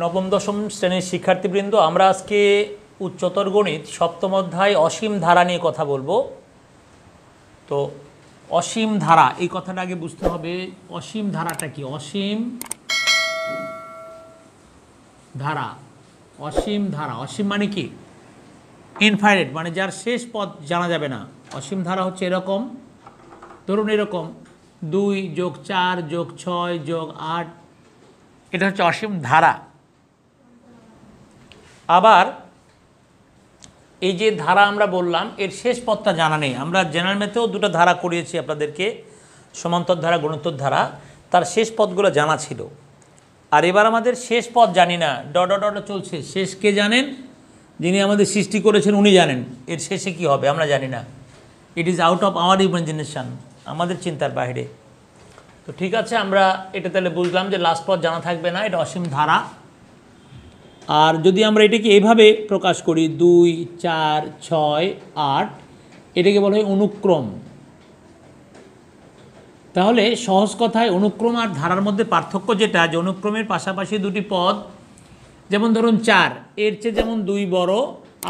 নবম দশম শ্রেণীর শিক্ষার্থীবৃন্দ, আমরা আজকে উচ্চতর গণিত সপ্তম অধ্যায় অসীম ধারা নিয়ে কথা বলবো। তো অসীম ধারা এই কথাটা আগে বুঝতে হবে। অসীম ধারাটা কি? অসীম ধারা, অসীম ধারা, অসীম মানে কি? ইনফাইনাইট, মানে যার শেষ পদ জানা যাবে না। অসীম ধারা হচ্ছে এরকম, ধরুন এরকম 2 + 4 + 6 + 8, এটা হচ্ছে অসীম ধারা। আবার এই যে ধারা আমরা বললাম, এর শেষ পদটা জানা নেই। আমরা জেনারেল ম্যাথেও দুটো ধারা করিয়েছি আপনাদেরকে, সমান্তর ধারা, গুণোত্তর ধারা, তার শেষ পদগুলো জানা ছিল। আর এবার আমাদের শেষ পদ জানি না, ডট ডট ডট চলছে। শেষ কে জানেন? যিনি আমাদের সৃষ্টি করেছেন উনি জানেন এর শেষে কি হবে, আমরা জানি না। It is out of our imagination, আমাদের চিন্তার বাইরে। তো ঠিক আছে, আমরা এটা তাহলে বুঝলাম যে লাস্ট পদ জানা থাকবে না, এটা অসীম ধারা। আর যদি আমরা এটাকে এইভাবে প্রকাশ করি 2, 4, 6, 8, এটাকে বলা হয় অনুক্রম। তাহলে সহজ কথায় অনুক্রম আর ধারার মধ্যে পার্থক্য যেটা, যে অনুক্রমের পাশাপাশি দুটি পদ, যেমন ধরুন 4, এর চেয়ে যেমন 2 বড়,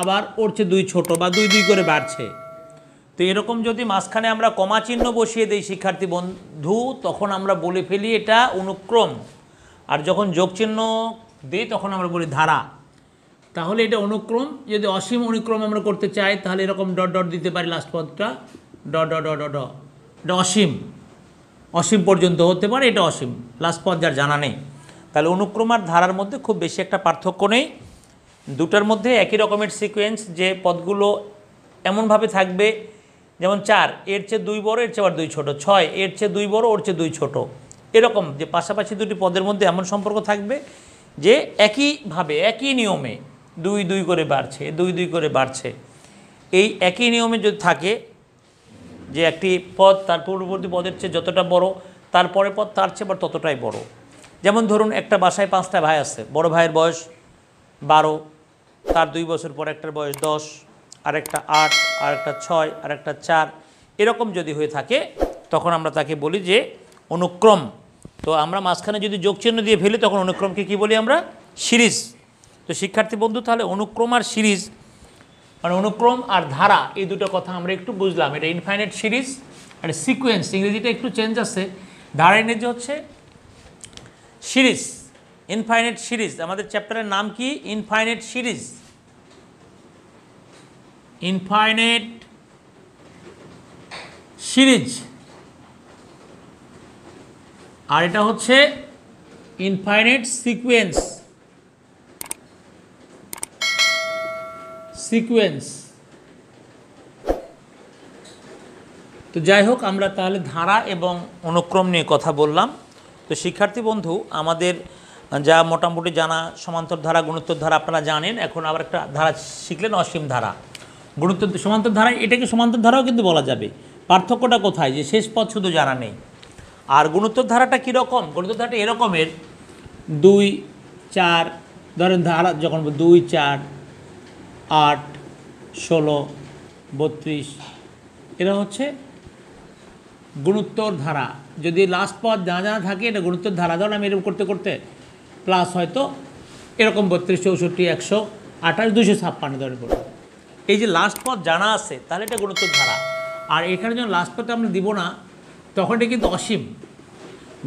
আবার ওর চেয়ে 2 ছোট, বা 2 2 করে বাড়ছে। তো এরকম যদি মাঝখানে আমরা কমা চিহ্ন বসিয়ে দিই শিক্ষার্থী বন্ধু, তখন আমরা বলে ফেলি এটা অনুক্রম। আর যখন যোগ চিহ্ন দিই তখন আমরা বলি ধারা। তাহলে এটা অনুক্রম। যদি অসীম অনুক্রম আমরা করতে চাই তাহলে এরকম ডট ডট দিতে পারি, লাস্ট পদটা ডট ডট ডট ডট, এটা অসীম, অসীম পর্যন্ত হতে পারে, এটা অসীম, লাস্ট পদ যার জানা নেই। তাহলে অনুক্রম আর ধারার মধ্যে খুব বেশি একটা পার্থক্য নেই, দুটার মধ্যে একই রকমের সিকোয়েন্স, যে পদগুলো এমনভাবে থাকবে, যেমন 4, এর চেয়ে 2 বড়, এর চেয়ে আবার 2 ছোট, 6, এর চেয়ে 2 বড়, ওর চেয়ে 2 ছোট, এরকম যে পাশাপাশি দুটি পদের মধ্যে এমন সম্পর্ক থাকবে যে একইভাবে একই নিয়মে 2 2 করে বাড়ছে, 2 2 করে বাড়ছে। এই একই নিয়মে যদি থাকে যে একটি পদ তার পূর্ববর্তী পদের চেয়ে যতটা বড়, তারপরে পদ তার চেয়ে আবার ততটাই বড়। যেমন ধরুন একটা বাসায় 5টা ভাই আছে, বড় ভাইয়ের বয়স 12, তার 2 বছর পর একটার বয়স 10, আরেকটা 8, আরেকটা 6, আরেকটা 4, এরকম যদি হয়ে থাকে তখন আমরা তাকে বলি যে অনুক্রম। তো আমরা মাঝখানে যদি যোগ চিহ্ন দিয়ে ফেলি তখন অনুক্রমকে কি বলি আমরা? সিরিজ। তো শিক্ষার্থী বন্ধু, তাহলে অনুক্রম আর সিরিজ, মানে অনুক্রম আর ধারা, এই দুটো কথা আমরা একটু বুঝলাম। এটা ইনফাইনাইট সিরিজ আর সিকোয়েন্স, ইংরেজিটা একটু চেঞ্জ আছে, ধারা ইংরেজি হচ্ছে সিরিজ, ইনফাইনাইট সিরিজ। আমাদের চ্যাপ্টারের নাম কি? Infinite series, infinite series. আর এটা হচ্ছে ইনফাইনাইট সিকোয়েন্স, সিকোয়েন্স। তো যাই হোক, আমরা তাহলে ধারা এবং অনুক্রম নিয়ে কথা বললাম। তো শিক্ষার্থী বন্ধু, আমাদের যা মোটামুটি জানা সমান্তর ধারা, গুণোত্তর ধারা আপনারা জানেন। এখন আবার একটা ধারা শিখলেন, অসীম ধারা। গুণোত্তর সমান্তর ধারা, এটাকে সমান্তর ধারাও কিন্তু বলা যাবে। পার্থক্যটা কোথায়? যে শেষ পদ শুধু জানা নেই। আর গুণোত্তর ধারাটা কীরকম? গুণোত্তর ধারাটা এরকমের 2 4, ধরেন ধারা যখন 2 4 8 16 32, এরা হচ্ছে গুণোত্তর ধারা। যদি লাস্ট পদ জানা জানা থাকে এটা গুণোত্তর ধারা। ধরুন আমি এরকম করতে করতে প্লাস হয়তো এরকম 32 64 128 256 ধরে পড়ব, এই যে লাস্ট পদ জানা আছে, তাহলে এটা গুণোত্তর ধারা। আর এখানে যখন লাস্ট পদটা আমরা দিব না তখন এটা কিন্তু অসীম।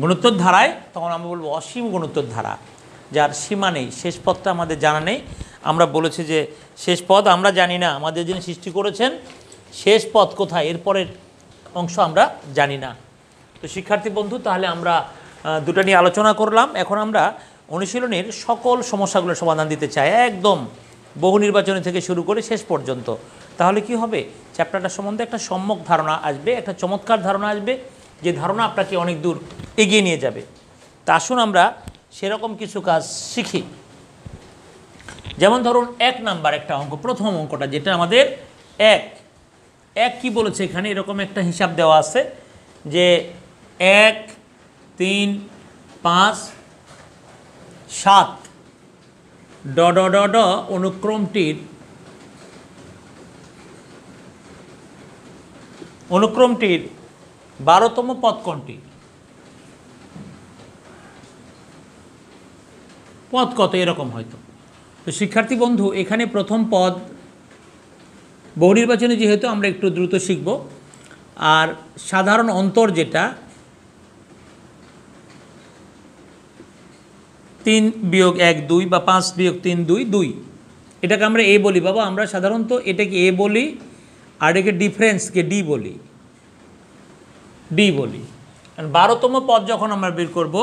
গুণোত্তর ধারায় তখন আমরা বলবো অসীম গুণোত্তর ধারা, যার সীমা নেই, শেষ পদটা আমাদের জানা নেই। আমরা বলেছি যে শেষ পদ আমরা জানি না, আমাদের যিনি সৃষ্টি করেছেন শেষ পদ কোথায়, এরপরের অংশ আমরা জানি না। তো শিক্ষার্থী বন্ধু, তাহলে আমরা দুটো নিয়ে আলোচনা করলাম। এখন আমরা অনুশীলনের সকল সমস্যাগুলোর সমাধান দিতে চাই, একদম বহু নির্বাচনী থেকে শুরু করে শেষ পর্যন্ত। তাহলে কি হবে? চ্যাপ্টারটা সম্বন্ধে একটা সম্যক ধারণা আসবে, একটা চমৎকার ধারণা আসবে, যে ধারণা আপনাকে অনেক দূর এগিয়ে নিয়ে যাবে। তা আসুন আমরা সেরকম কিছু কাজ শিখি। যেমন ধরুন 1 নাম্বার একটা অঙ্ক, প্রথম অঙ্কটা যেটা আমাদের 1 কি বলেছে এখানে, এরকম একটা হিসাব দেওয়া আছে যে 1 3 5 7 ড ড ড ড অনুক্রমটির 12তম পদ কোনটি? পদ কত এরকম হয়তো। তো শিক্ষার্থী বন্ধু এখানে প্রথম পদ বহু নির্বাচনে যেহেতু আমরা একটু দ্রুত শিখব, আর সাধারণ অন্তর যেটা 3 বিয়োগ 1 2 বা 5 বিয়োগ 3 2 2, এটাকে আমরা এ বলি বাবা। আমরা সাধারণত এটাকে এ বলি, আর এটাকে ডিফারেন্সকে ডি বলি, ডি বলি। কারণ 12তম পদ যখন আমরা বের করব,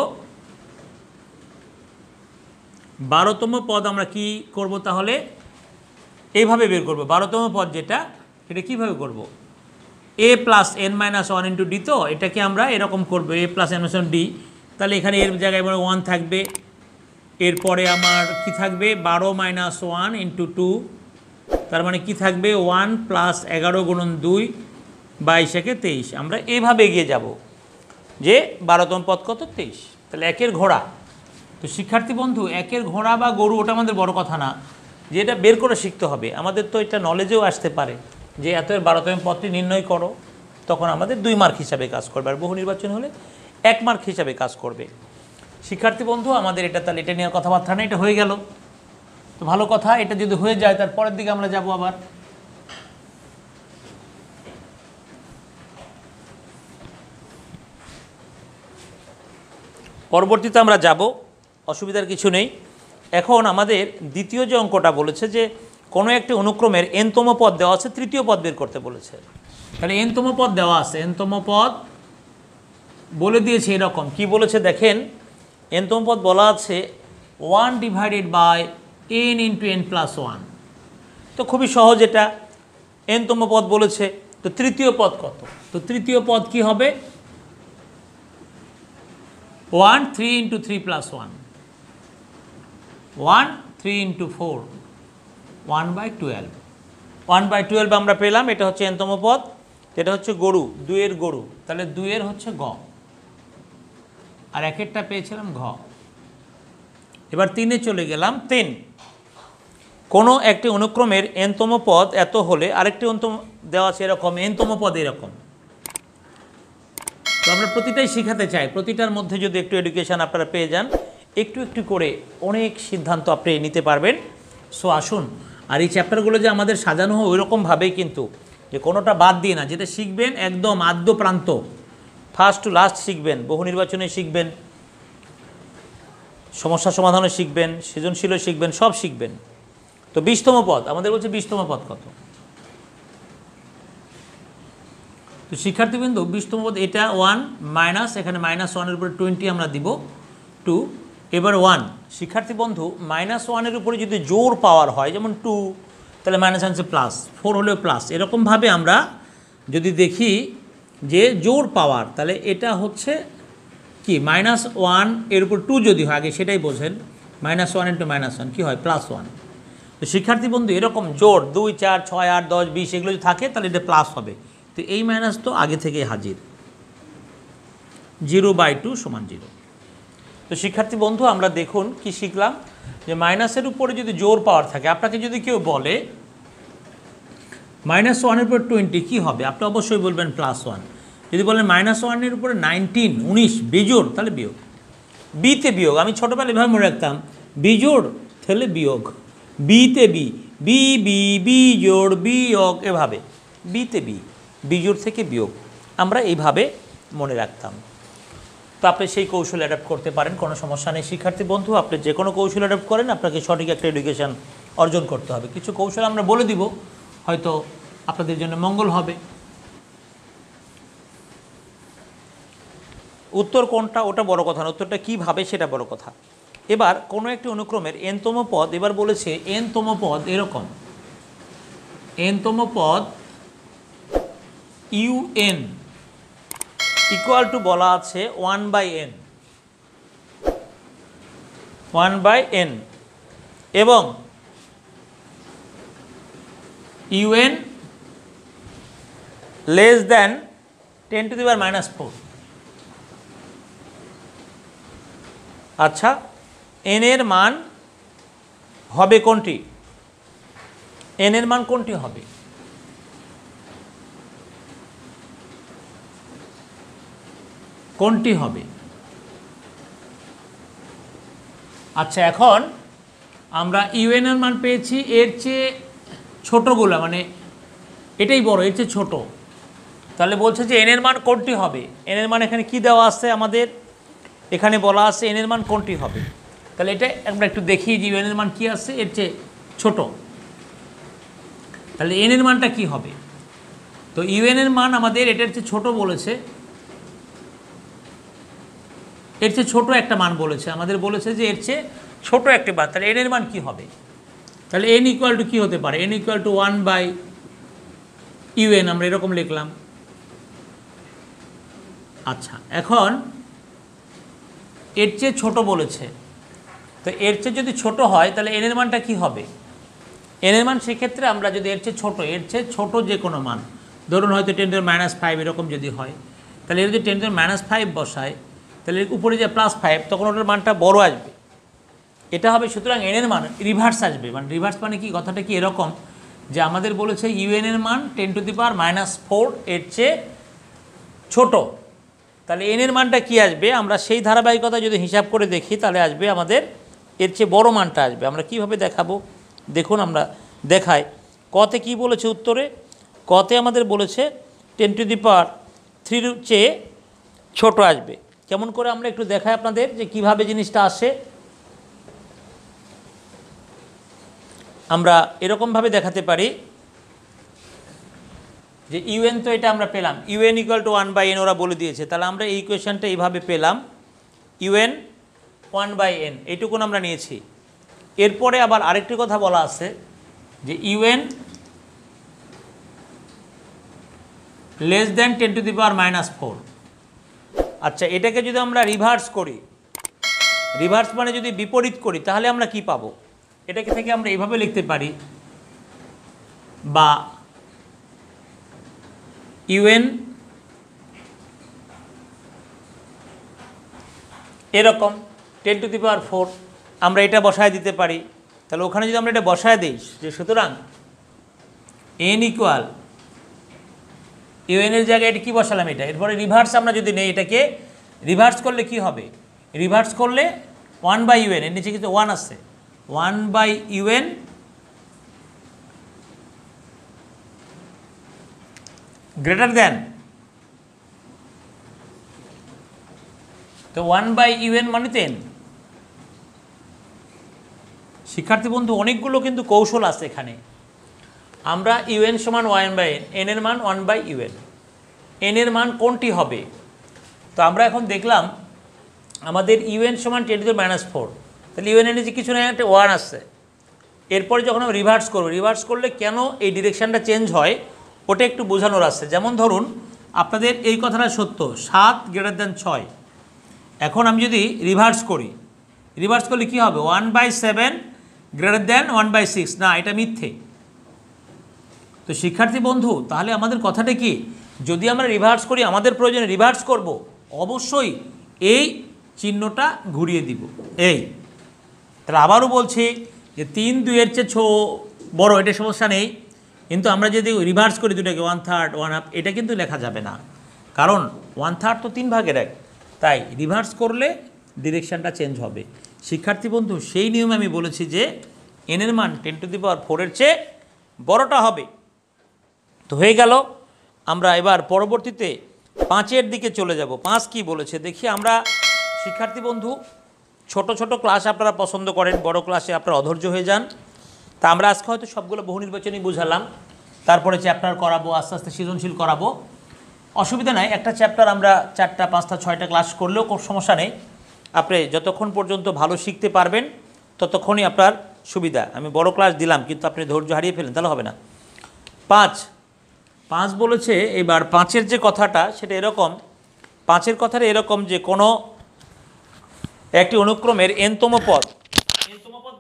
12তম পদ আমরা কি করব তাহলে এইভাবে বের করব। 12তম পদ যেটা, এটা কীভাবে করব, A plus N minus one into D, তো এটাকে আমরা এরকম করবো A plus N minus one D. তাহলে এখানে এর জায়গায় আমার 1 থাকবে, এরপরে আমার কি থাকবে 12 মাইনাস 1 ইন্টু 2, তার মানে কি থাকবে 1 প্লাস 11 গুণন 2 22 একে 23। আমরা এইভাবে এগিয়ে যাব যে 12তম পদ কত 23। তাহলে একের ঘোড়া। তো শিক্ষার্থী বন্ধু একের ঘোড়া বা গরু ওটা আমাদের বড় কথা না, যে এটা বের করে শিখতে হবে। আমাদের তো এটা নলেজেও আসতে পারে যে এত 12তম পদটি নির্ণয় করো, তখন আমাদের 2 মার্ক হিসাবে কাজ করবে, আর বহু নির্বাচন হলে 1 মার্ক হিসাবে কাজ করবে। শিক্ষার্থী বন্ধু আমাদের এটা তাহলে এটা নিয়ে কথাবার্তা না, এটা হয়ে গেল। তো ভালো কথা, এটা যদি হয়ে যায় তার পরের দিকে আমরা যাব আবার। পরবর্তীতে আমরা যাব, অসুবিধার কিছু নেই। এখন আমাদের দ্বিতীয় যে অঙ্কটা বলেছে যে কোনো একটি অনুক্রমের এনতম পদ দেওয়া আছে, তৃতীয় পদ বের করতে বলেছে। তাহলে এনতম পদ দেওয়া আছে, এনতম পদ বলে দিয়েছে এরকম। কি বলেছে দেখেন, এনতম পদ বলা আছে 1 divided by n into n plus 1। তো খুবই সহজ, এটা এনতম পদ বলেছে। তো তৃতীয় পদ কত? তো তৃতীয় পদ কি হবে 1 3 ইন্টু 3 প্লাস 1, 1 3 ইন্টু 4, 1/12। 1/12 আমরা পেলাম, এটা হচ্ছে এনতম পদ। এটা হচ্ছে গরু, 2 এর গরু, তাহলে 2 এর হচ্ছে গ, আর একেরটা পেয়েছিলাম ঘ। এবার 3-এ চলে গেলাম। 3, কোনো একটি অনুক্রমের এনতম পদ এত হলে আরেকটি অন্তম দেওয়া আছে এরকম, এনতম পদ এরকম। তো আমরা প্রতিটাই শেখাতে চাই, প্রতিটার মধ্যে যদি একটু এডুকেশান আপনারা পেয়ে যান, একটু একটু করে অনেক সিদ্ধান্ত আপনি নিতে পারবেন। সো আসুন, আর এই চ্যাপ্টারগুলো যে আমাদের সাজানো হয় ওইরকমভাবেই, কিন্তু যে কোনোটা বাদ দিয়ে না, যেটা শিখবেন একদম আদ্য প্রান্ত, ফার্স্ট টু লাস্ট শিখবেন। বহু নির্বাচনে শিখবেন, সমস্যা সমাধানও শিখবেন, সৃজনশীলও শিখবেন, সব শিখবেন। তো 20তম পদ আমাদের বলছে 20তম পদ কত? তো শিক্ষার্থীবৃন্দ 20তম পদ এটা 1 মাইনাস, এখানে -1-এর উপরে 20 আমরা দিব 2, এবার 1। শিক্ষার্থী বন্ধু -1-এর উপরে যদি জোর পাওয়ার হয়, যেমন 2, তাহলে -1 প্লাস, 4 হলেও প্লাস। এরকমভাবে আমরা যদি দেখি যে জোর পাওয়ার, তাহলে এটা হচ্ছে কি -1 এর উপর 2 যদি হয়, আগে সেটাই বোঝেন, -1 ইন্টু -1 কী হয় +1। তো শিক্ষার্থী বন্ধু এরকম জোর 2 4 6 8 10 20 এগুলো যদি থাকে তাহলে এটা প্লাস হবে। তো এই মাইনাস তো আগে থেকেই হাজির, 0/2 = 0। তো শিক্ষার্থী বন্ধু আমরা দেখুন কি শিখলাম, যে মাইনাসের উপরে যদি জোর পাওয়ার থাকে, আপনাকে যদি কেউ বলে -1-এর উপর 20 কী হবে, আপনি অবশ্যই বলবেন +1। যদি বলেন -1-এর উপরে 19 বিজোড়, তাহলে বিয়োগ। বিতে বিয়োগ, আমি ছোটোবেলা এভাবে মনে রাখতাম, বিজোড় তাহলে বিয়োগ, বিতে বি, বি বি বিজোড় বিয়োগ, এভাবে বিতে বি, বিজোড় থেকে বিয়োগ, আমরা এইভাবে মনে রাখতাম। তো আপনি সেই কৌশল অ্যাডাপ্ট করতে পারেন, কোনো সমস্যা নেই। শিক্ষার্থী বন্ধু আপনি যে কোনো কৌশল অ্যাডাপ্ট করেন, আপনাকে সঠিক একটা এডুকেশান অর্জন করতে হবে। কিছু কৌশল আমরা বলে দিব, হয়তো আপনাদের জন্য মঙ্গল হবে। উত্তর কোনটা ওটা বড় কথা না, উত্তরটা কীভাবে সেটা বড় কথা। এবার কোনো একটি অনুক্রমের এনতম পদ, এবার বলেছে এনতম পদ এরকম, এনতম পদ UN ইকুয়াল টু বলা আছে 1/n, 1/n, এবং UN লেস দ্যান 10⁻⁻⁴। আচ্ছা, n এর মান হবে কোনটি? n এর মান কোনটি হবে? কোনটি হবে? আচ্ছা, এখন আমরা ইউএন এর মান পেয়েছি, এর চেয়ে ছোটোগুলো মানে এটাই বড়, এর চেয়ে ছোটো, তাহলে বলছে যে এন এর মান কোনটি হবে। এন এর মান এখানে কি দেওয়া আছে আমাদের, এখানে বলা আছে এন এর মান কোনটি হবে। তাহলে এটা আমরা একটু দেখি যে ইউএন এর মান কী আছে এর চেয়ে ছোট, তাহলে এন এর মানটা কি হবে। তো ইউএন এর মান আমাদের এটার চেয়ে ছোট বলেছে, এর চেয়ে ছোট একটা মান বলেছে আমাদের, বলেছে যে এর চেয়ে ছোট একটা মান, তাহলে এন এর মান কি হবে। তাহলে এন ইকুয়াল টু কী হতে পারে, এন ইকুয়াল টু 1/UN আমরা এরকম লিখলাম। আচ্ছা, এখন এর চেয়ে ছোট বলেছে, তো এর চেয়ে যদি ছোট হয় তাহলে এন এর মানটা কী হবে। এন এর মান সেক্ষেত্রে আমরা যদি এর চেয়ে ছোট যে কোনো মান, ধরুন হয়তো 10⁻⁵ এরকম যদি হয়, তাহলে এর যদি 10⁻⁵ বসায়, তাহলে উপরে যে +5 তখন ওটার মানটা বড় আসবে, এটা হবে। সুতরাং এন এর মান রিভার্স আসবে। মানে রিভার্স মানে কি, কথাটা কি এরকম যে আমাদের বলেছে ইউএন এর মান 10⁻⁴ এর চেয়ে ছোট, তাহলে এন এর মানটা কি আসবে, আমরা সেই ধারাবাহিকতা যদি হিসাব করে দেখি তাহলে আসবে আমাদের এর চেয়ে বড় মানটা আসবে। আমরা কিভাবে দেখাবো দেখুন, আমরা দেখাই। কতে কি বলেছে উত্তরে, কতে আমাদের বলেছে 10⁻³ চেয়ে ছোট আসবে। কেমন করে আমরা একটু দেখাই আপনাদের যে কিভাবে জিনিসটা আসে। আমরা এরকমভাবে দেখাতে পারি যে ইউএন তো এটা আমরা পেলাম, ইউএন ইকুয়াল টু 1/n ওরা বলে দিয়েছে, তাহলে আমরা এই ইকুয়েশনটা এইভাবে পেলাম, ইউএন 1/n এইটুকুন আমরা নিয়েছি। এরপরে আবার আরেকটি কথা বলা আছে যে ইউএন লেস দ্যান 10⁻⁴। আচ্ছা, এটাকে যদি আমরা রিভার্স করি, রিভার্স মানে যদি বিপরীত করি, তাহলে আমরা কি পাবো, এটাকে থেকে আমরা এইভাবে লিখতে পারি, বা ইউএন এরকম 10⁻⁴, আমরা এটা বসায় দিতে পারি। তাহলে ওখানে যদি আমরা এটা বসায় দিই যে সুতরাং এন ইকুয়াল ইউএন এর জায়গায় এটা কী বসালাম এটা, এরপরে রিভার্স আমরা যদি নেই, এটাকে রিভার্স করলে কি হবে, রিভার্স করলে 1/UN, এর নিচে কিন্তু 1 আছে, 1/UN গ্রেটার দেন, তো 1/UN মানে 10। শিক্ষার্থী বন্ধু, অনেকগুলো কিন্তু কৌশল আছে এখানে। আমরা ইউএন সমান 1/n, এন এর মান 1/UN, এন এর মান কোনটি হবে। তো আমরা এখন দেখলাম আমাদের ইউএন সমান 10⁻⁴, তাহলে ইউএন এর নিচে কিছু না, একটা 1 আসছে। এরপরে যখন আমরা রিভার্স করব, রিভার্স করলে কেন এই ডিরেকশানটা চেঞ্জ হয় ওটা একটু বোঝানোর আছে। যেমন ধরুন আপনাদের এই কথাটা সত্য, 7 > 6, এখন আমি যদি রিভার্স করি, রিভার্স করলে কী হবে, 1/7 > 1/6, না এটা মিথ্যে। তো শিক্ষার্থী বন্ধু, তাহলে আমাদের কথাটা কি, যদি আমরা রিভার্স করি, আমাদের প্রয়োজনে রিভার্স করব, অবশ্যই এই চিহ্নটা ঘুরিয়ে দিব, এই। তাহলে আবারও বলছি যে 3 2-এর চেয়ে বড়, এটা সমস্যা নেই, কিন্তু আমরা যদি রিভার্স করি দুটাকে 1/3 1/2, এটা কিন্তু লেখা যাবে না, কারণ 1/3 তো 3 ভাগের 1, তাই রিভার্স করলে ডিরেকশানটা চেঞ্জ হবে। শিক্ষার্থী বন্ধু, সেই নিয়মে আমি বলেছি যে এন এর মান 10⁻⁴ এর চেয়ে বড়টা হবে। তো হয়ে গেল। আমরা এবার পরবর্তীতে 5-এর দিকে চলে যাব। 5 কি বলেছে দেখি আমরা। শিক্ষার্থী বন্ধু, ছোট ছোট ক্লাস আপনারা পছন্দ করেন, বড় ক্লাসে আপনারা অধৈর্য হয়ে যান। তা আমরা আজকে হয়তো সবগুলো বহু নির্বাচনী বুঝালাম, তারপরে চ্যাপ্টার করাবো, আস্তে আস্তে সৃজনশীল করাবো, অসুবিধা নাই। একটা চ্যাপ্টার আমরা 4টা 5টা 6টা ক্লাস করলেও কোনো সমস্যা নেই। আপনি যতক্ষণ পর্যন্ত ভালো শিখতে পারবেন ততক্ষণই আপনার সুবিধা। আমি বড় ক্লাস দিলাম কিন্তু আপনি ধৈর্য হারিয়ে ফেলেন, তাহলে হবে না। 5 বলেছে, এবার 5-এর যে কথাটা সেটা এরকম, 5-এর কথাটা এরকম যে কোনো একটি অনুক্রমের n-তম পদ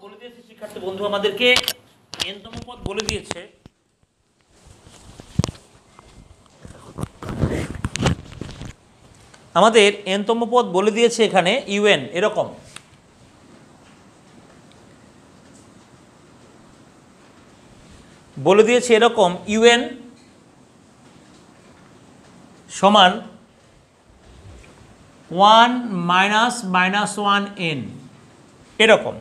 বলে দিয়েছে। শিক্ষার্থী বন্ধু আমাদেরকে n-তম পদ বলে দিয়েছে, আমাদের n-তম পদ বলে দিয়েছে এখানে ইউএন এরকম, বলে দিয়েছে এরকম ইউএন সমান 1 - -1n, এরকম।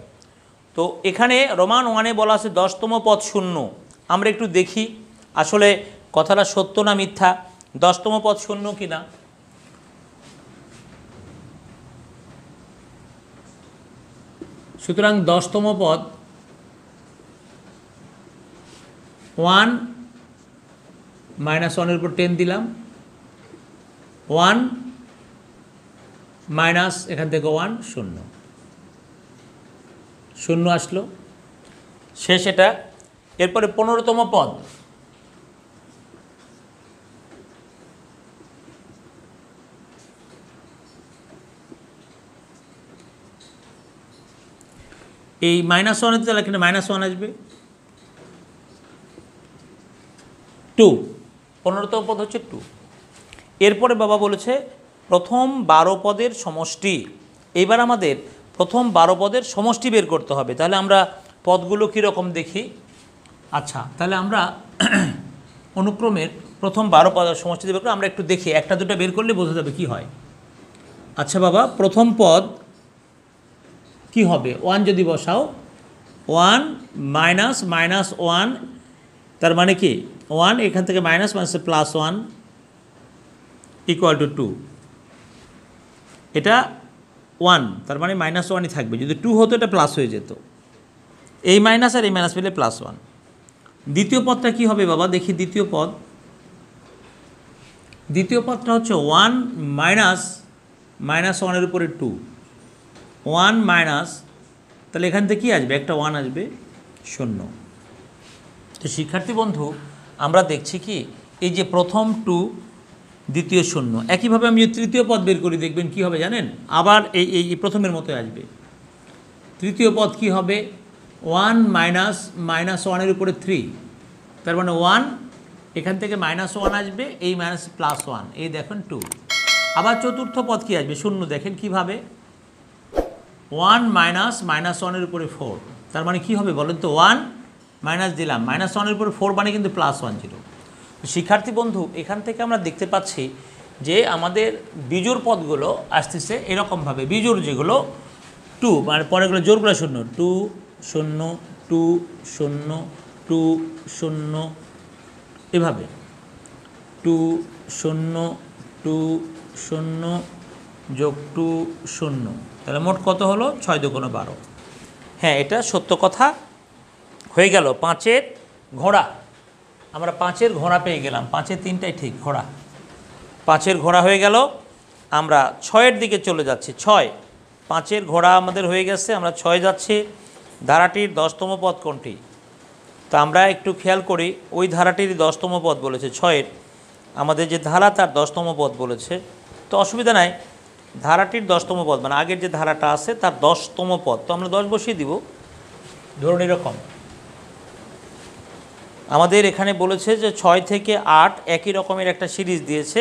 তো এখানে রোমান 1-এ বলা আছে 10তম পদ শূন্য। আমরা একটু দেখি আসলে কথাটা সত্য না মিথ্যা, 10তম পদ শূন্য কিনা। সুতরাং 10তম পদ 1 - 1-এর উপর 10 দিলাম, 1 মাইনাস এখান থেকে 1 শূন্য, শূন্য আসলো শেষ এটা। এরপরে 15তম পদ, এই -1 তাহলে এখানে -1 আসবে, 2, 15তম পদ হচ্ছে 2। এরপরে বাবা বলেছে প্রথম 12 পদের সমষ্টি। এইবার আমাদের প্রথম 12 পদের সমষ্টি বের করতে হবে। তাহলে আমরা পদগুলো কীরকম দেখি। আচ্ছা, তাহলে আমরা অনুক্রমের প্রথম 12 পদের সমষ্টি বের করে আমরা একটু দেখি, একটা দুটো বের করলে বোঝা যাবে কি হয়। আচ্ছা বাবা, প্রথম পদ কি হবে? 1 যদি বসাও, 1 মাইনাস -1, তার মানে কি 1 এখান থেকে মাইনাস +1 = 2। এটা 1, তার মানে -1ই থাকবে। যদি 2 হতো এটা প্লাস হয়ে যেত। এই মাইনাস আর এই মাইনাস মিলে +1। দ্বিতীয় পদটা কি হবে বাবা? দেখি দ্বিতীয় পদ। দ্বিতীয় পদটা হচ্ছে 1 মাইনাস -1-এর উপরে 2, 1 মাইনাস, তাহলে এখান থেকে কী আসবে? একটা 1 আসবে, শূন্য। তো শিক্ষার্থী বন্ধু, আমরা দেখছি কি এই যে প্রথম 2, দ্বিতীয় 0। একইভাবে আমি তৃতীয় পদ বের করি, দেখবেন কি হবে জানেন? আবার এই প্রথমের মতো আসবে। তৃতীয় পদ কি হবে? 1 মাইনাস -1-এর উপরে 3, তার মানে 1, এখান থেকে -1 আসবে, এই মাইনাস +1, এই দেখেন 2। আবার চতুর্থ পদ কি আসবে? 0। দেখেন কিভাবে, 1 মাইনাস -1-এর উপরে 4, তার মানে কি হবে বলেন তো? 1 মাইনাস দিলাম, -1-এর উপরে 4 মানে কিন্তু +1 ছিল। শিক্ষার্থী বন্ধু, এখান থেকে আমরা দেখতে পাচ্ছি যে আমাদের বিজোড় পদগুলো আসতেছে এরকমভাবে। বিজোড় যেগুলো 2, মানে পরেগুলো জোড়গুলো 0, 2 0 2 0 2 0, এভাবে 2 0 2 0 যোগ 2 0, তাহলে মোট কত হলো? 6 × 2 = 12। হ্যাঁ, এটা সত্য কথা হয়ে গেল। 5-এর ঘোড়া, আমরা 5-এর ঘোড়া পেয়ে গেলাম। 5-এর 3টাই ঠিক, ঘোড়া। 5-এর ঘোড়া হয়ে গেল। আমরা 6-এর দিকে চলে যাচ্ছি। 6, 5-এর ঘোড়া আমাদের হয়ে গেছে, আমরা 6 যাচ্ছি। ধারাটির 10তম পদ কোনটি? তো আমরা একটু খেয়াল করি, ওই ধারাটির 10তম পদ বলেছে 6-এর, আমাদের যে ধারা তার 10তম পদ বলেছে। তো অসুবিধা নাই, ধারাটির 10তম পদ মানে আগের যে ধারাটা আছে তার 10তম পদ, তো আমরা 10 বসিয়ে দিব। ধরুন এরকম আমাদের এখানে বলেছে যে 6 থেকে 8 একই রকমের একটা সিরিজ দিয়েছে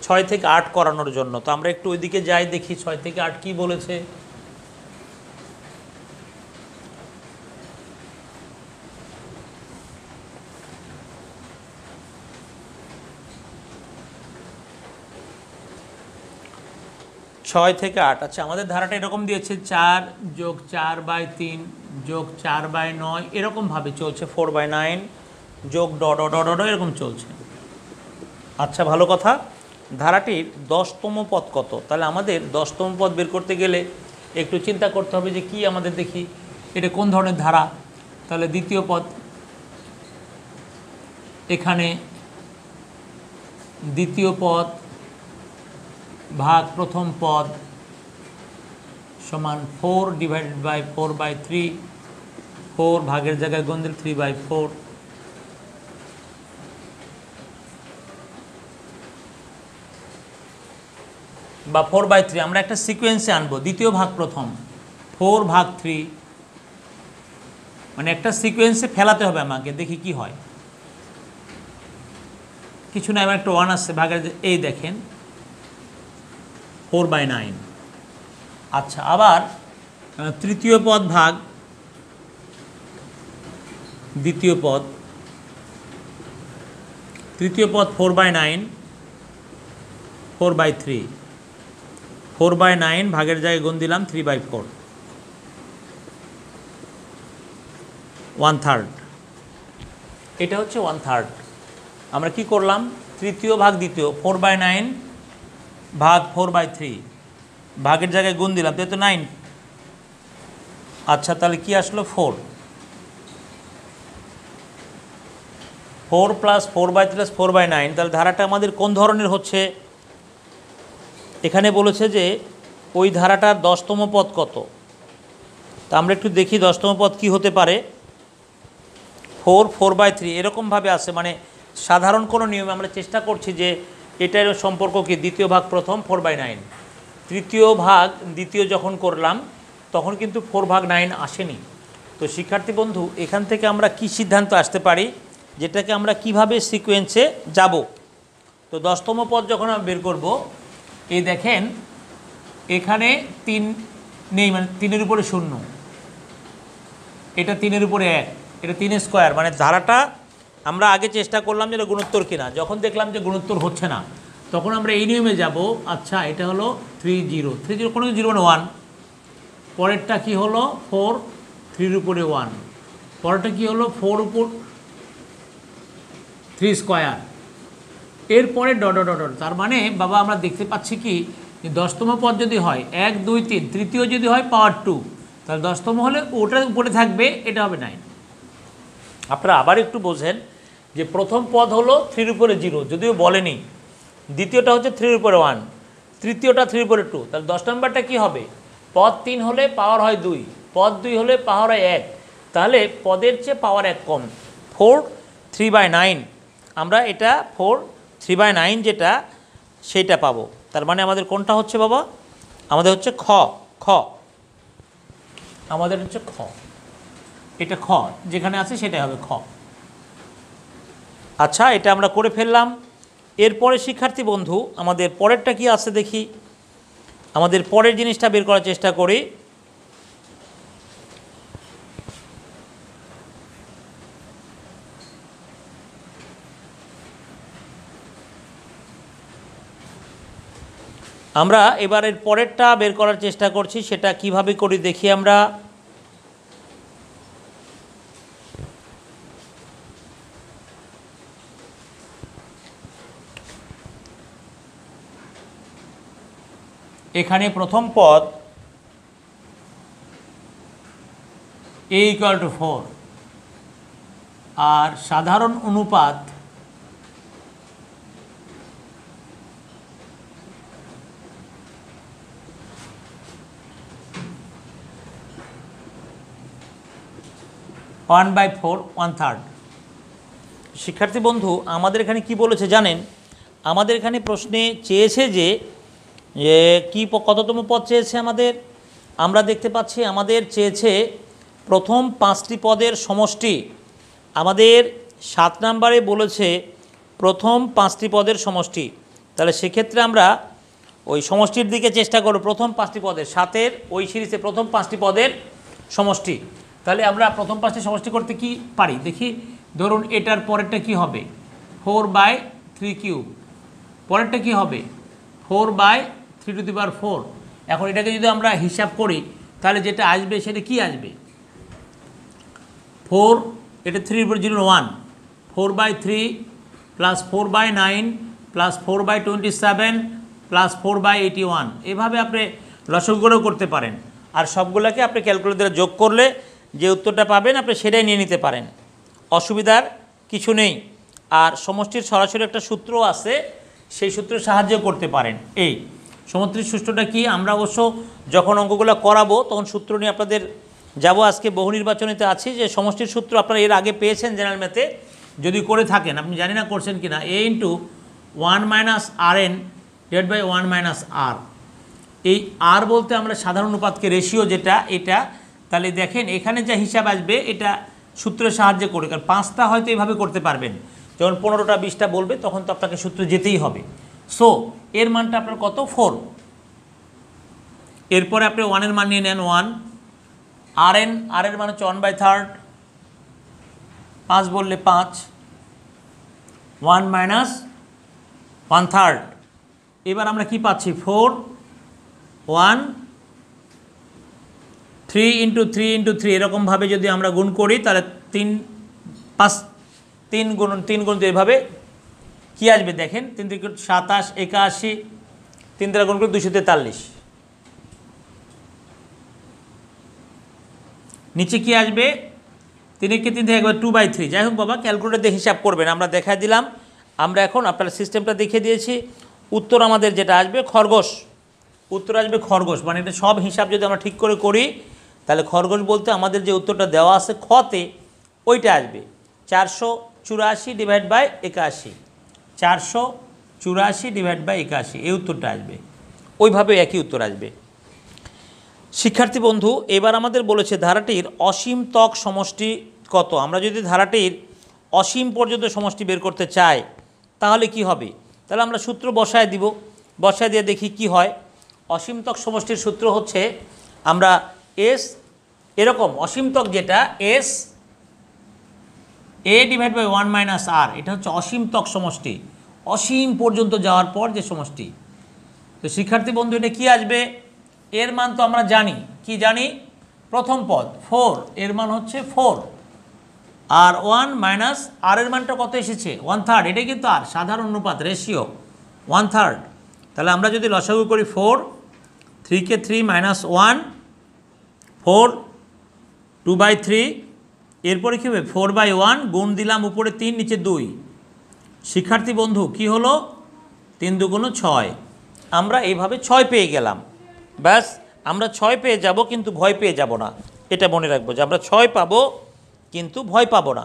6 থেকে 8 করানোর জন্য। তো আমরা একটু ওইদিকে যাই, দেখি 6 থেকে 8 কি বলেছে। ছয় থেকে 8, আচ্ছা আমাদের ধারাটা এরকম দিয়েছে 4 যোগ 4/3 যোগ 4/9, এরকমভাবে চলছে। 4/9 যোগ এরকম চলছে। আচ্ছা, ভালো কথা। ধারাটির 10তম পদ কত? তাহলে আমাদের 10তম পদ বের করতে গেলে একটু চিন্তা করতে হবে যে কি আমাদের, দেখি এটা কোন ধরনের ধারা। তাহলে দ্বিতীয় পদ, এখানে দ্বিতীয় পদ ভাগ প্রথম পদ সমান 4 / 4/3, 4 ভাগের জায়গায় গুণ দিলে 3/4, বা 4/3। আমরা একটা সিকোয়েন্সে আনবো, দ্বিতীয় ভাগ প্রথম, 4 ভাগ 3, মানে একটা সিকোয়েন্সে ফেলাতে হবে আমাকে, দেখি কি হয়। কিছু না, এবার একটা 1 আসছে ভাগের, এই দেখেন 4/9। আচ্ছা, আবার তৃতীয় পদ ভাগ দ্বিতীয় পদ, তৃতীয় পদ 4/9, 4/3, 4/9 ভাগের জায়গায় গুণ দিলাম 3/4, 1/3, এটা হচ্ছে 1/3। আমরা কি করলাম, তৃতীয় ভাগ দ্বিতীয়, 4/9 ভাগ 4/3, ভাগের জায়গায় গুণ দিলাম, তো 9। আচ্ছা, তাহলে কি আসলো, 4 প্লাস 4/3 4/9। তাহলে ধারাটা আমাদের কোন ধরনের হচ্ছে, এখানে বলেছে যে ওই ধারাটার 10তম পদ কত। তা আমরা একটু দেখি 10তম পদ কি হতে পারে। 4/3 এরকমভাবে আছে, মানে সাধারণ কোনো নিয়মে আমরা চেষ্টা করছি যে এটার সম্পর্ক কি, দ্বিতীয় ভাগ প্রথম 4/9, তৃতীয় ভাগ দ্বিতীয় যখন করলাম তখন কিন্তু 4/9 আসেনি। তো শিক্ষার্থী বন্ধু, এখান থেকে আমরা কি সিদ্ধান্ত আসতে পারি, যেটাকে আমরা কিভাবে সিকোয়েন্সে যাব। তো 10তম পদ যখন আমরা বের করব, এই দেখেন এখানে 3 নেই, মানে 3-এর উপরে 0, এটা 3-এর উপরে 1, এটা 3 স্কোয়ার, মানে ধারাটা আমরা আগে চেষ্টা করলাম যে এটা গুণোত্তর কিনা। যখন দেখলাম যে গুণোত্তর হচ্ছে না, তখন আমরা এই নিয়মে যাব। আচ্ছা, এটা হলো 3 কোনো 0 মানে 1, পরেরটা কি হলো 4, 3-এর উপরে 1, পরেরটা কি হলো 4 উপর 3 স্কোয়ার, এরপরে ডট ডট ডট। তার মানে বাবা আমরা দেখতে পাচ্ছি কি, 10তম পদ যদি হয় 1 2 3, তৃতীয় যদি হয় পাওয়ার 2, তাহলে 10তম হলে ওটার উপরে থাকবে, এটা হবে 9। আপনারা আবার একটু বোঝেন যে প্রথম পদ হলো 3-এর উপরে 0, যদিও বলেনি, দ্বিতীয়টা হচ্ছে 3-এর উপরে 1, তৃতীয়টা 3-এর উপরে 2, তাহলে 10 নম্বরটা কী হবে, পদ 3 হলে পাওয়ার হয় 2, পদ 2 হলে পাওয়ার হয় 1, তাহলে পদের চেয়ে পাওয়ার 1 কম, 4 3/9। আমরা এটা 4 3/9 যেটা, সেইটা পাবো। তার মানে আমাদের কোনটা হচ্ছে বাবা, আমাদের হচ্ছে খ, আমাদের হচ্ছে খ, এটা খ যেখানে আছে সেটাই হবে খ। আচ্ছা, এটা আমরা করে ফেললাম। এরপরে শিক্ষার্থী বন্ধু আমাদের পরেরটা কি আছে দেখি, আমাদের পরের জিনিসটা বের করার চেষ্টা করি। আমরা এবারের পরেরটা বের করার চেষ্টা করছি, সেটা কিভাবে করি দেখি আমরা। এখানে প্রথম পদ a = 4, আর সাধারণ অনুপাত ওয়ান বাই 4 1/3। শিক্ষার্থী বন্ধু আমাদের এখানে কি বলেছে জানেন, আমাদের এখানে প্রশ্নে চেয়েছে যে কি কততম পদ চেয়েছে আমাদের, আমরা দেখতে পাচ্ছি আমাদের চেয়েছে প্রথম 5টি পদের সমষ্টি। আমাদের 7 নম্বরে বলেছে প্রথম 5টি পদের সমষ্টি, তাহলে সেক্ষেত্রে আমরা ওই সমষ্টির দিকে চেষ্টা করব, প্রথম 5টি পদের, 7-এর ওই সিরিজে প্রথম 5টি পদের সমষ্টি। তাহলে আমরা প্রথম 5টি সমষ্টি করতে কি পারি দেখি। ধরুন এটার পরেরটা কি হবে, 4/3³, পরেরটা কি হবে 4/3⁴। এখন এটাকে যদি আমরা হিসাব করি তাহলে যেটা আসবে সেটা কি আসবে, 4, এটা 3 উপর 0 1, 4/3 প্লাস 4/9 প্লাস 4/27 প্লাস 4/81, এভাবে আপনি লসগু করেও করতে পারেন। আর সবগুলোকে আপনি ক্যালকুলেটরে যোগ করলে যে উত্তরটা পাবেন আপনি সেটাই নিয়ে নিতে পারেন, অসুবিধার কিছু নেই। আর সমষ্টির সরাসরি একটা সূত্র আছে, সেই সূত্রের সাহায্যে করতে পারেন। এই সমষ্টির সূত্রটা কি, আমরা অবশ্য যখন অঙ্কগুলো করাবো তখন সূত্র নিয়ে আপনাদের যাব। আজকে বহু নির্বাচনীতে আছি যে সমষ্টির সূত্র আপনারা এর আগে পেয়েছেন জেনারেল ম্যাথে, যদি করে থাকেন, আপনি জানি না করছেন কি না, a × 1 - rn / 1 - r। এই আর বলতে আমরা সাধারণ অনুপাতকে রেশিও যেটা, এটা তাহলে দেখেন এখানে যা হিসাব আসবে এটা সূত্রের সাহায্যে করে, কারণ 5টা হয়তো এইভাবে করতে পারবেন, যখন 15টা 20টা বলবে তখন তো আপনাকে সূত্র যেতেই হবে। সো এর মানটা আপনার কত, 4। এরপরে আপনি 1-এর মান নিয়ে নেন 1, আর এর মান হচ্ছে 1/3, 5 বললে 5, 1 - 1/3। এবার আমরা কি পাচ্ছি, 4 1 3 × 3 × 3, এরকমভাবে যদি আমরা গুণ করি তাহলে 3 5 3 গুণন 3 গুণ এভাবে কি আসবে দেখেন 3 3 27 81 3 দ্বারা গুণ করে 243 নিচে কি আসবে 3 কে 3 থেকে একবার 2/3 যাই হোক বাবা ক্যালকুলেটর দিয়ে হিসাব করবেন আমরা দেখাই দিলাম আমরা এখন আপনার সিস্টেমটা দেখিয়ে দিয়েছি উত্তর আমাদের যেটা আসবে খরগোশ উত্তর আসবে খরগোশ মানে এটা সব হিসাব যদি আমরা ঠিক করে করি তাহলে খরগোশ বলতে আমাদের যে উত্তরটা দেওয়া আছে খতে ওইটা আসবে 484 ডিভাইড বাই 81 484 ডিভাইড বাই 81 এই উত্তরটা আসবে ওইভাবে একই উত্তর আসবে শিক্ষার্থী বন্ধু এবার আমাদের বলেছে ধারাটির অসীম ত্বক সমষ্টি কত আমরা যদি ধারাটির অসীম পর্যন্ত সমষ্টি বের করতে চাই তাহলে কি হবে তাহলে আমরা সূত্র বসায় দিব বসায় দিয়ে দেখি কি হয় অসীম ত্বক সমষ্টির সূত্র হচ্ছে আমরা এস এরকম অসীম ত্বক যেটা S A divide by 1 minus R এটা হচ্ছে অসীম ত্বক সমষ্টি অসীম পর্যন্ত যাওয়ার পর যে সমষ্টি তো শিক্ষার্থী বন্ধু এটা কি আসবে এর মান তো আমরা জানি কি জানি প্রথম পদ 4 এর মান হচ্ছে 4 আর 1 মাইনাস আর এর মানটা কত এসেছে 1/3 এটাই কিন্তু আর সাধারণ অনুপাত রেশিও 1/3 তাহলে আমরা যদি লসাগু করি 4 3 কে 3 মাইনাস 1 4 2/3 এরপরে কী হবে 4/1 গুণ দিলাম উপরে 3 নিচে 2 শিক্ষার্থী বন্ধু কি হলো 3 দুগুণ 6 আমরা এইভাবে 6 পেয়ে গেলাম ব্যাস আমরা 6 পেয়ে যাব কিন্তু ভয় পেয়ে যাব না এটা মনে রাখবো যে আমরা 6 পাবো কিন্তু ভয় পাবো না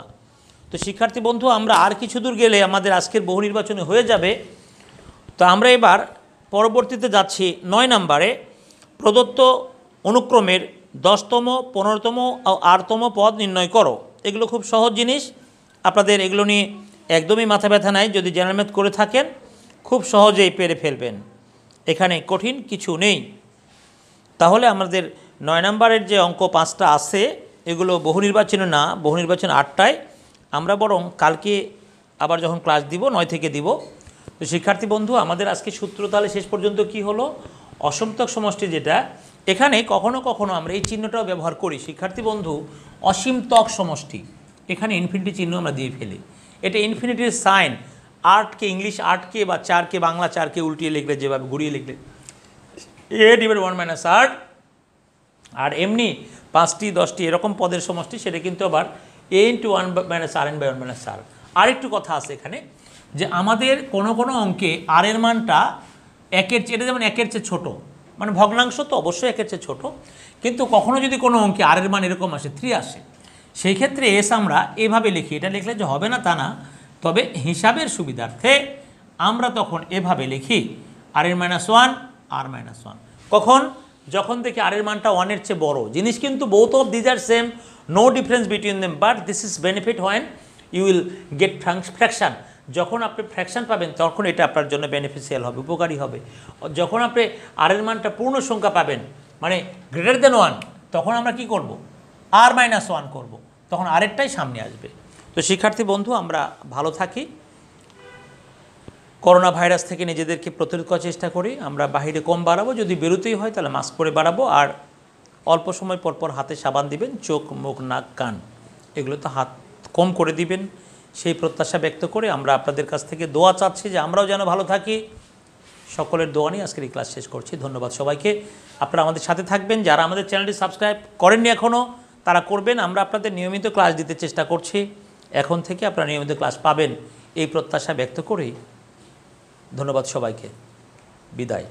তো শিক্ষার্থী বন্ধু আমরা আর কিছু দূর গেলে আমাদের আজকের বহু নির্বাচনে হয়ে যাবে তো আমরা এবার পরবর্তীতে যাচ্ছি 9 নম্বরে প্রদত্ত অনুক্রমের 10তম 15তম ও 8তম পদ নির্ণয় করো এগুলো খুব সহজ জিনিস আপনাদের এগুলো নিয়ে একদমই মাথা ব্যথা নাই যদি জেনারেল ম্যাথ করে থাকেন খুব সহজেই পেরে ফেলবেন এখানে কঠিন কিছু নেই তাহলে আমাদের 9 নম্বরের যে অঙ্ক 5টা আছে এগুলো বহু নির্বাচনে না বহু নির্বাচন 8টায় আমরা বরং কালকে আবার যখন ক্লাস দিব 9 থেকে দিব তো শিক্ষার্থী বন্ধু আমাদের আজকে সূত্র তাহলে শেষ পর্যন্ত কি হলো অসীম ত্বক সমষ্টি যেটা এখানে কখনো কখনো আমরা এই চিহ্নটাও ব্যবহার করি শিক্ষার্থী বন্ধু অসীম ত্বক সমষ্টি এখানে ইনফিনিটি চিহ্ন আমরা দিয়ে ফেলি এটা ইনফিনিটির সাইন 8কে ইংলিশ 8কে বা 4কে বাংলা 4কে উল্টিয়ে লিখলে যেভাবে ঘুরিয়ে লিখলে এ ডিভাইড 1 মাইনাস আর আর এমনি 5টি 10টি এরকম পদের সমষ্টি সেটা কিন্তু আবার A into 1 minus R N by 1 minus R আরেকটু কথা আছে এখানে যে আমাদের কোনো কোনো অঙ্কে আর এর মানটা একের চেয়ে এটা যেমন একের চেয়ে ছোটো মানে ভগ্নাংশ তো অবশ্যই একের চেয়ে ছোটো কিন্তু কখনো যদি কোনো অঙ্কে আর এর মান এরকম আসে 3 আসে সেই ক্ষেত্রে এস আমরা এভাবে লিখি এটা লিখলে যে হবে না তা না তবে হিসাবের সুবিধার্থে আমরা তখন এভাবে লিখি আর এর মাইনাস 1 আর মাইনাস 1 কখন যখন দেখি আর এর মানটা 1 এর চেয়ে বড় জিনিস কিন্তু both of these are same no difference between them but this is benefit when you will get fraction যখন আপনি ফ্র্যাকশন পাবেন তখন এটা আপনার জন্য বেনিফিশিয়াল হবে উপকারী হবে যখন আপনি আর এর মানটা পূর্ণ সংখ্যা পাবেন মানে গ্রেটার দেন 1 তখন আমরা কি করব আর মাইনাস 1 করব তখন আরেকটাই সামনে আসবে তো শিক্ষার্থী বন্ধু আমরা ভালো থাকি করোনা ভাইরাস থেকে নিজেদেরকে প্রতিরোধ করার চেষ্টা করি আমরা বাইরে কম বাড়াবো যদি বেরোতেই হয় তাহলে মাস্ক পরে বাড়াবো আর অল্প সময় পর পর হাতে সাবান দিবেন চোখ মুখ নাক কান এগুলো তো হাত কম করে দিবেন সেই প্রত্যাশা ব্যক্ত করে আমরা আপনাদের কাছ থেকে দোয়া চাচ্ছি যে আমরাও যেন ভালো থাকি সকলের দোয়া নিয়ে আজকের এই ক্লাস শেষ করছি ধন্যবাদ সবাইকে আপনারা আমাদের সাথে থাকবেন যারা আমাদের চ্যানেলটি সাবস্ক্রাইব করেননি এখনও তারা করবেন আমরা আপনাদের নিয়মিত ক্লাস দিতে চেষ্টা করছি এখন থেকে আপনারা নিয়মিত ক্লাস পাবেন এই প্রত্যাশা ব্যক্ত করেই ধন্যবাদ সবাইকে বিদায়